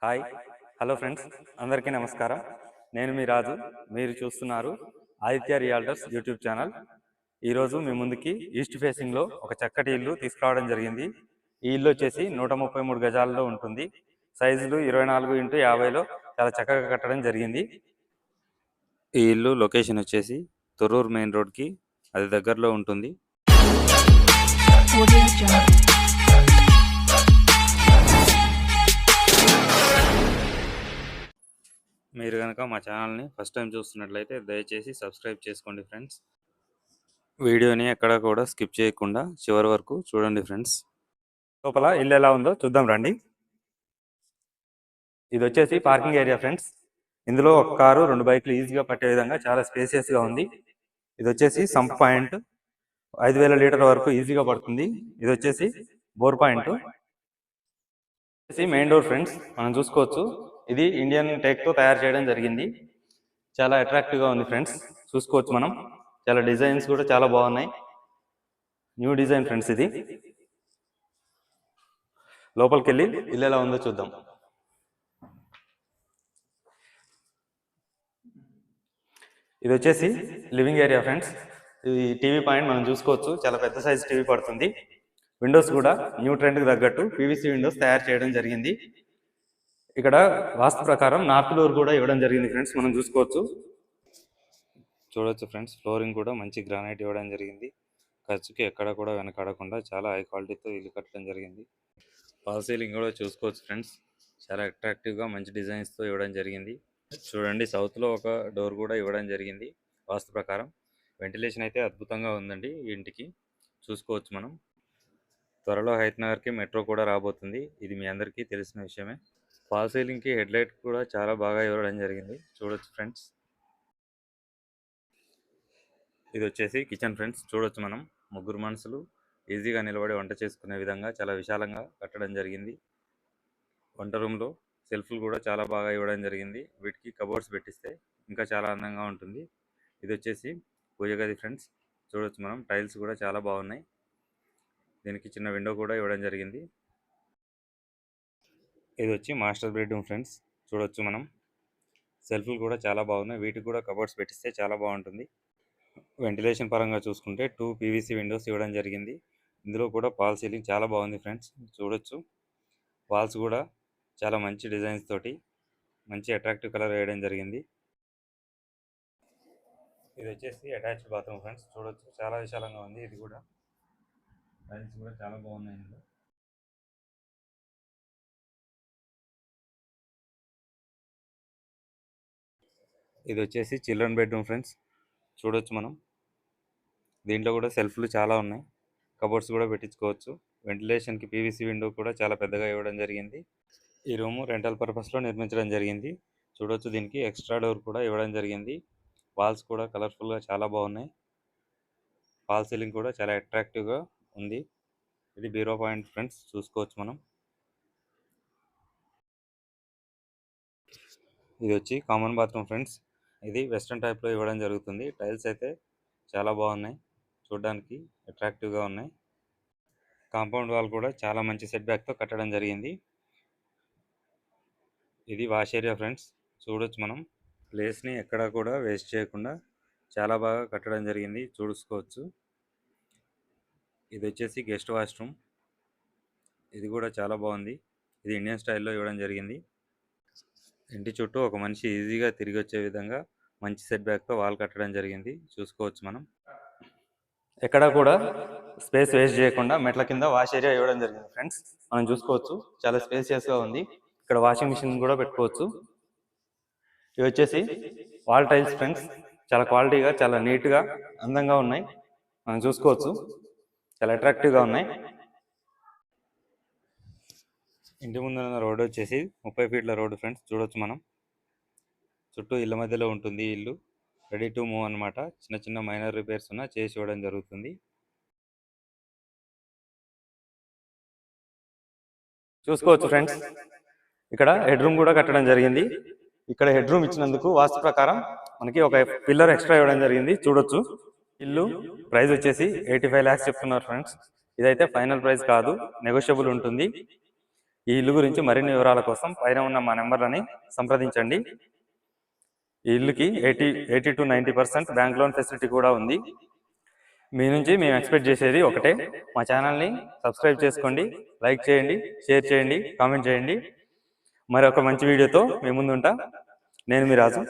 Hi hello friends, అందరికీ నమస్కారం. నేను మీ రాజు. మీరు చూస్తున్నారు ఆదిత్య రియల్టర్స్ యూట్యూబ్ ఛానల్. ఈరోజు మీ ముందుకి ఈస్ట్ ఫేసింగ్లో ఒక చక్కటి ఇల్లు తీసుకురావడం జరిగింది. ఈ ఇల్లు వచ్చేసి 133 గజాల్లో ఉంటుంది. సైజులు 24x50లో చాలా చక్కగా కట్టడం జరిగింది. ఈ ఇల్లు లొకేషన్ వచ్చేసి తొర్రూరు మెయిన్ రోడ్కి అది దగ్గరలో ఉంటుంది. మీరు కనుక మా ఛానల్ని ఫస్ట్ టైం చూస్తున్నట్లయితే దయచేసి సబ్స్క్రైబ్ చేసుకోండి ఫ్రెండ్స్. వీడియోని ఎక్కడ కూడా స్కిప్ చేయకుండా చివరి వరకు చూడండి ఫ్రెండ్స్. లోపల ఇల్లు ఎలా ఉందో చూద్దాం రండి. ఇది వచ్చేసి పార్కింగ్ ఏరియా ఫ్రెండ్స్. ఇందులో ఒక కారు 2 బైకులు ఈజీగా పట్టే విధంగా చాలా స్పేసియస్గా ఉంది. ఇది వచ్చేసి సంప్ పాయింట్ 5000 లీటర్ల వరకు ఈజీగా పడుతుంది. ఇది వచ్చేసి bore point. Main door friends మనం చూసుకోవచ్చు. ఇది ఇండియన్ టేక్తో తయారు చేయడం జరిగింది. చాలా అట్రాక్టివ్గా ఉంది ఫ్రెండ్స్. చూసుకోవచ్చు మనం. చాలా డిజైన్స్ కూడా చాలా బాగున్నాయి. New design friends. ఇది లోపలికి వెళ్ళి ఇల్లు ఎలా ఉందో చూద్దాం. ఇది వచ్చేసి లివింగ్ ఏరియా ఫ్రెండ్స్. ఈ టీవీ పాయింట్ మనం చూసుకోవచ్చు. చాలా పెద్ద సైజ్ టీవీ పడుతుంది. విండోస్ కూడా న్యూ ట్రెండ్కి తగ్గట్టు పీవీసీ విండోస్ తయారు చేయడం జరిగింది. ఇక్కడ వాస్తు ప్రకారం నార్త్ డోర్ కూడా ఇవ్వడం జరిగింది ఫ్రెండ్స్. మనం చూసుకోవచ్చు. చూడొచ్చు ఫ్రెండ్స్, ఫ్లోరింగ్ కూడా మంచి గ్రానైట్ ఇవ్వడం జరిగింది. ఖర్చుకి ఎక్కడ కూడా వెనకాడకుండా చాలా హై క్వాలిటీతో ఇల్లు కట్టడం జరిగింది. ఫాల్ సీలింగ్ కూడా చూసుకోవచ్చు ఫ్రెండ్స్. చాలా అట్రాక్టివ్గా మంచి డిజైన్స్తో ఇవ్వడం జరిగింది. చూడండి, సౌత్లో ఒక డోర్ కూడా ఇవ్వడం జరిగింది. వాస్తు ప్రకారం వెంటిలేషన్ అయితే అద్భుతంగా ఉందండి ఈ ఇంటికి. చూసుకోవచ్చు మనం. త్వరలో హైత్ నగర్కి మెట్రో కూడా రాబోతుంది. ఇది మీ అందరికీ తెలిసిన విషయమే. ఫాల్ సీలింగ్కి హెడ్ లైట్ కూడా చాలా బాగా ఇవ్వడం జరిగింది. చూడొచ్చు ఫ్రెండ్స్. ఇది వచ్చేసి కిచెన్ ఫ్రెండ్స్. చూడొచ్చు మనం. 3 మనుషులు ఈజీగా నిలబడి వంట చేసుకునే విధంగా చాలా విశాలంగా కట్టడం జరిగింది. వంట రూమ్లో సెల్ఫ్లు కూడా చాలా బాగా ఇవ్వడం జరిగింది. వీటికి కబోర్డ్స్ పెట్టిస్తే ఇంకా చాలా అందంగా ఉంటుంది. ఇది వచ్చేసి పూజ గది ఫ్రెండ్స్. చూడొచ్చు మనం. టైల్స్ కూడా చాలా బాగున్నాయి. దీనికి చిన్న విండో కూడా ఇవ్వడం జరిగింది. ఇది వచ్చి మాస్టర్ బెడ్రూమ్ ఫ్రెండ్స్. చూడొచ్చు మనం. సెల్ఫ్లు కూడా చాలా బాగున్నాయి. వీటికి కూడా కబోర్డ్స్ పెట్టిస్తే చాలా బాగుంటుంది. వెంటిలేషన్ పరంగా చూసుకుంటే 2 పీవీసీ విండోస్ ఇవ్వడం జరిగింది. ఇందులో కూడా ఫాల్ సీలింగ్ చాలా బాగుంది ఫ్రెండ్స్. చూడొచ్చు. వాల్స్ కూడా చాలా మంచి డిజైన్స్ తోటి మంచి అట్రాక్టివ్ కలర్ వేయడం జరిగింది. ఇది వచ్చేసి అటాచ్డ్ బాత్రూమ్ ఫ్రెండ్స్. చూడొచ్చు, చాలా విశాలంగా ఉంది. ఇది కూడా టైల్స్ కూడా చాలా బాగున్నాయి ఇందులో. ఇది వచ్చేసి చిల్డ్రన్ బెడ్రూమ్ ఫ్రెండ్స్. చూడొచ్చు మనం. దీంట్లో కూడా సెల్ఫ్లు చాలా ఉన్నాయి. కబోర్డ్స్ కూడా పెట్టించుకోవచ్చు. వెంటిలేషన్కి పీవీసీ విండో కూడా చాలా పెద్దగా ఇవ్వడం జరిగింది. ఈ రూము రెంటల్ పర్పస్లో నిర్మించడం జరిగింది. చూడొచ్చు, దీనికి ఎక్స్ట్రా డోర్ కూడా ఇవ్వడం జరిగింది. వాల్స్ కూడా కలర్ఫుల్గా చాలా బాగున్నాయి. ఫాల్ సీలింగ్ కూడా చాలా అట్రాక్టివ్గా ఉంది. ఇది బీరో పాయింట్ ఫ్రెండ్స్. చూసుకోవచ్చు మనం. ఇది వచ్చి కామన్ బాత్రూమ్ ఫ్రెండ్స్. ఇది వెస్ట్రన్ టైప్లో ఇవ్వడం జరుగుతుంది. టైల్స్ అయితే చాలా బాగున్నాయి. చూడడానికి అట్రాక్టివ్గా ఉన్నాయి. కాంపౌండ్ వాల్ కూడా చాలా మంచి సెట్ బ్యాక్తో కట్టడం జరిగింది. ఇది వాష్ ఏరియా ఫ్రెండ్స్. చూడొచ్చు మనం. ప్లేస్ని ఎక్కడా కూడా వేస్ట్ చేయకుండా చాలా బాగా కట్టడం జరిగింది. చూసుకోవచ్చు. ఇది వచ్చేసి గెస్ట్ వాష్రూమ్. ఇది కూడా చాలా బాగుంది. ఇది ఇండియన్ స్టైల్లో ఇవ్వడం జరిగింది. ఇంటి చుట్టూ ఒక మనిషి ఈజీగా తిరిగి వచ్చే విధంగా మంచి సెట్ బ్యాక్తో వాల్ కట్టడం జరిగింది. చూసుకోవచ్చు మనం. ఎక్కడ కూడా స్పేస్ వేస్ట్ చేయకుండా మెట్ల కింద వాష్ ఏరియా ఇవ్వడం జరిగింది ఫ్రెండ్స్. మనం చూసుకోవచ్చు, చాలా స్పేసియస్గా ఉంది. ఇక్కడ వాషింగ్ మిషన్ కూడా పెట్టుకోవచ్చు. ఇవి వచ్చేసి వాల్ టైల్స్ ఫ్రెండ్స్. చాలా క్వాలిటీగా, చాలా నీట్గా, అందంగా ఉన్నాయి. మనం చూసుకోవచ్చు, చాలా అట్రాక్టివ్గా ఉన్నాయి. ఇంటి ముందున్న రోడ్డు వచ్చేసి 30 ఫీట్ల రోడ్డు ఫ్రెండ్స్. చూడొచ్చు మనం. చుట్టూ ఇళ్ళ మధ్యలో ఉంటుంది ఈ ఇల్లు. రెడీ టు మూవ్ అనమాట. చిన్న చిన్న మైనర్ రిపేర్స్ ఉన్నా చేసి ఇవ్వడం జరుగుతుంది. చూసుకోవచ్చు ఫ్రెండ్స్. ఇక్కడ హెడ్ రూమ్ కూడా కట్టడం జరిగింది. ఇక్కడ హెడ్ రూమ్ ఇచ్చినందుకు వాస్తు ప్రకారం మనకి ఒక పిల్లర్ ఎక్స్ట్రా ఇవ్వడం జరిగింది. చూడొచ్చు. ఇల్లు ప్రైస్ వచ్చేసి 85 lakhs చెప్తున్నారు ఫ్రెండ్స్. ఇదైతే ఫైనల్ ప్రైస్ కాదు, నెగోషియబుల్ ఉంటుంది. ఈ ఇల్లు గురించి మరిన్ని వివరాల కోసం పైన ఉన్న మా నెంబర్లని సంప్రదించండి. ఈ ఇల్లుకి 80 to 90% బ్యాంక్ లోన్ ఫెసిలిటీ కూడా ఉంది. మీ నుంచి మేము ఎక్స్పెక్ట్ చేసేది ఒకటే, మా ఛానల్ని సబ్స్క్రైబ్ చేసుకోండి, లైక్ చేయండి, షేర్ చేయండి, కామెంట్ చేయండి. మరొక మంచి వీడియోతో మీ ముందు ఉంటా. నేను మీ రాజు.